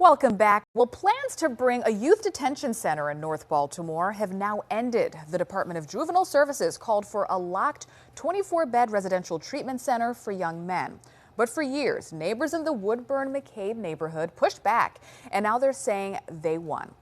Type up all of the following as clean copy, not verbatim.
Welcome back. Well, plans to bring a youth detention center in North Baltimore have now ended. The Department of Juvenile Services called for a locked 24-bed residential treatment center for young men. But for years, neighbors in the Woodburn-McCabe neighborhood pushed back, and now they're saying they won.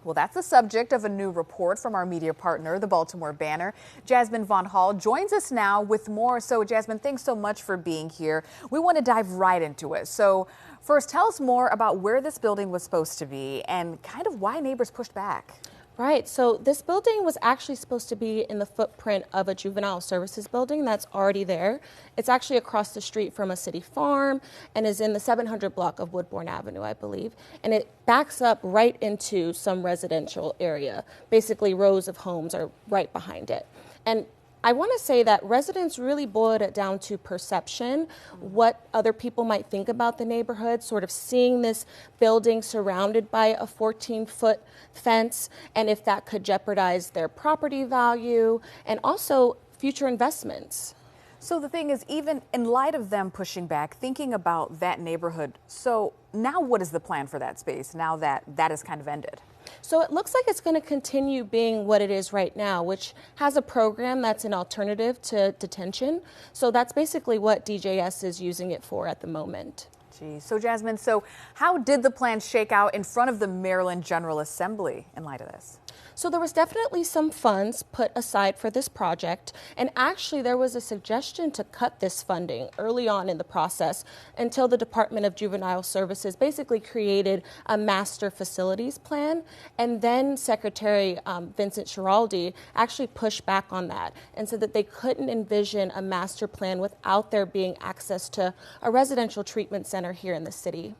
Well, that's the subject of a new report from our media partner, the Baltimore Banner. Jasmine Von Hall joins us now with more. So, Jasmine, thanks so much for being here. We want to dive right into it. So, first, tell us more about where this building was supposed to be and kind of why neighbors pushed back. Right, so this building was actually supposed to be in the footprint of a juvenile services building that's already there. It's actually across the street from a city farm and is in the 700 block of Woodbourne Avenue, I believe. And it backs up right into some residential area. Basically, rows of homes are right behind it. And I want to say that residents really boiled it down to perception, what other people might think about the neighborhood, sort of seeing this building surrounded by a 14-foot fence, and if that could jeopardize their property value and also future investments. So the thing is, even in light of them pushing back, thinking about that neighborhood, so now what is the plan for that space now that that has kind of ended? So it looks like it's going to continue being what it is right now, which has a program that's an alternative to detention. So that's basically what DJS is using it for at the moment. Geez. So Jasmine, so how did the plan shake out in front of the Maryland General Assembly in light of this? So there was definitely some funds put aside for this project, and actually there was a suggestion to cut this funding early on in the process until the Department of Juvenile Services basically created a master facilities plan, and then Secretary Vincent Schiraldi actually pushed back on that and said that they couldn't envision a master plan without there being access to a residential treatment center here in the city.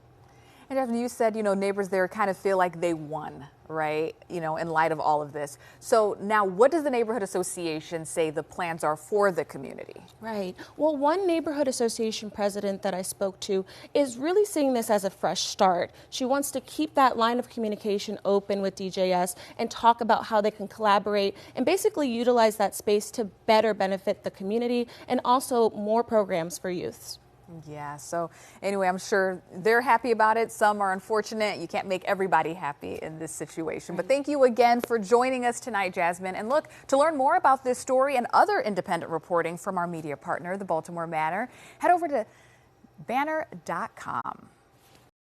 And Jasmine, you said, neighbors there kind of feel like they won, right? In light of all of this. So now what does the neighborhood association say the plans are for the community? Right. Well, one neighborhood association president that I spoke to is really seeing this as a fresh start. She wants to keep that line of communication open with DJS and talk about how they can collaborate and basically utilize that space to better benefit the community and also more programs for youths. Yeah, so anyway, I'm sure they're happy about it. Some are unfortunate. You can't make everybody happy in this situation. But thank you again for joining us tonight, Jasmine. And look, to learn more about this story and other independent reporting from our media partner, the Baltimore Banner, head over to banner.com.